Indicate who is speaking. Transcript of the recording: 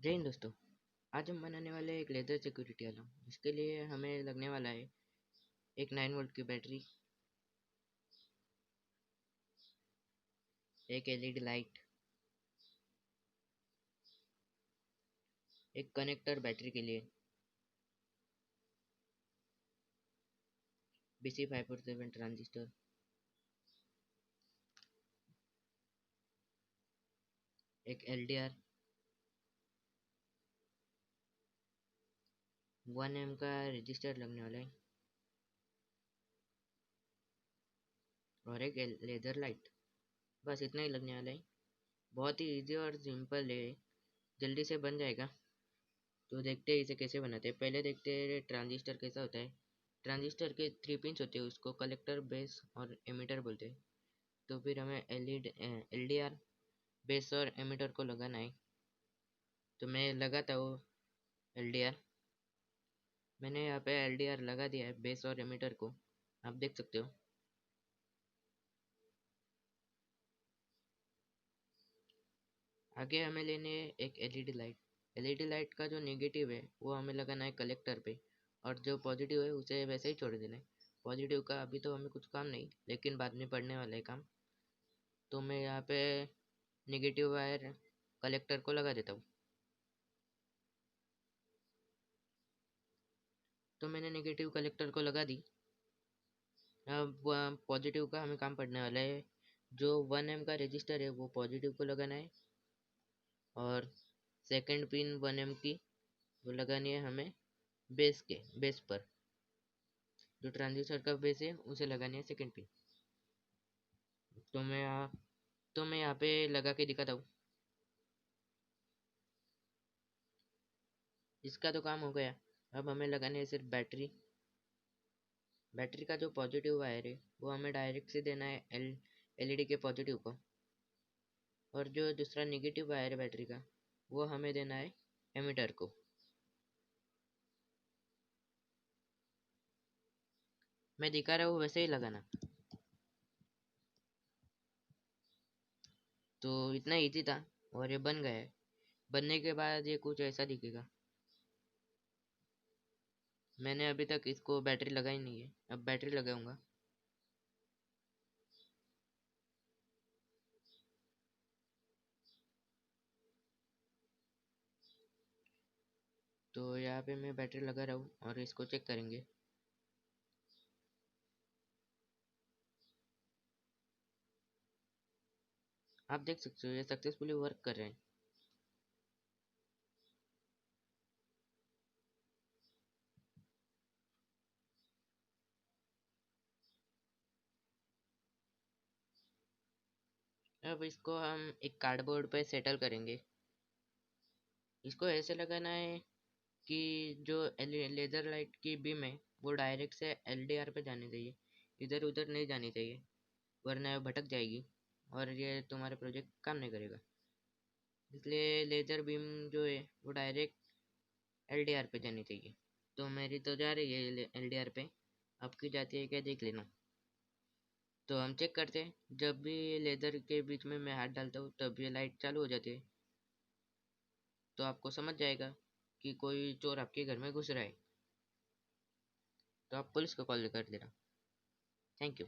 Speaker 1: जय हिंद दोस्तों। आज हम बनाने वाले हैं एक लेदर सिक्योरिटी अलार्म, जिसके लिए हमें लगने वाला है एक 9 वोल्ट की बैटरी, एक एलईडी लाइट, एक कनेक्टर बैटरी के लिए, BC 547 ट्रांजिस्टर, एक LDR, 1 ohm का रजिस्टर लगने वाला है और एक लेदर लाइट। बस इतना ही लगने वाला है। बहुत ही इजी और सिंपल है, जल्दी से बन जाएगा। तो देखते हैं इसे कैसे बनाते हैं। पहले देखते हैं ट्रांजिस्टर कैसा होता है। ट्रांजिस्टर के 3 पिंस होते हैं, उसको कलेक्टर, बेस और एमीटर बोलते हैं। तो फिर हमें LDR, बेस और एमीटर को लगाना है। तो मैं लगाता हूँ LDR। मैंने यहाँ पे LDR लगा दिया है बेस और एमीटर को, आप देख सकते हो। आगे हमें लेने है एक एलईडी लाइट। एलईडी लाइट का जो नेगेटिव है वो हमें लगाना है कलेक्टर पे, और जो पॉजिटिव है उसे वैसे ही छोड़ देना है। पॉजिटिव का अभी तो हमें कुछ काम नहीं, लेकिन बाद में पड़ने वाला है काम। तो मैं यहाँ पे नेगेटिव वायर कलेक्टर को लगा देता हूँ। तो मैंने नेगेटिव कलेक्टर को लगा दी। अब पॉजिटिव का हमें काम पड़ने वाला है। जो 1 ohm का रजिस्टर है वो पॉजिटिव को लगाना है, और सेकंड पिन 1 ohm की वो लगानी है हमें बेस पर। जो ट्रांजिस्टर का बेस है उसे लगानी है सेकंड पिन। तो मैं यहाँ पे लगा के दिखाता हूँ। इसका तो काम हो गया। अब हमें लगानी है सिर्फ बैटरी। बैटरी का जो पॉजिटिव वायर है वो हमें डायरेक्ट से देना है एलईडी के पॉजिटिव को, और जो दूसरा नेगेटिव वायर है बैटरी का वो हमें देना है एमीटर को। मैं दिखा रहा हूँ वैसे ही लगाना। तो इतना इजी था और ये बन गया है। बनने के बाद ये कुछ ऐसा दिखेगा। मैंने अभी तक इसको बैटरी लगाई नहीं है, अब बैटरी लगाऊंगा। तो यहाँ पे मैं बैटरी लगा रहा हूँ और इसको चेक करेंगे। आप देख सकते हो ये सक्सेसफुली वर्क कर रहे हैं। अब इसको हम एक कार्डबोर्ड पे सेटल करेंगे। इसको ऐसे लगाना है कि जो लेजर लाइट की बीम है वो डायरेक्ट से LDR पे जानी चाहिए, इधर उधर नहीं जानी चाहिए, वरना ये भटक जाएगी और ये तुम्हारे प्रोजेक्ट काम नहीं करेगा। इसलिए लेजर बीम जो है वो डायरेक्ट LDR पे जानी चाहिए। तो मेरी तो जा रही है LDR पे, आपकी जाती है क्या देख लेना। तो हम चेक करते हैं, जब भी लेदर के बीच में मैं हाथ डालता हूँ तब ये लाइट चालू हो जाती है। तो आपको समझ जाएगा कि कोई चोर आपके घर में घुस रहा है। तो आप पुलिस को कॉल कर देना। Thank you.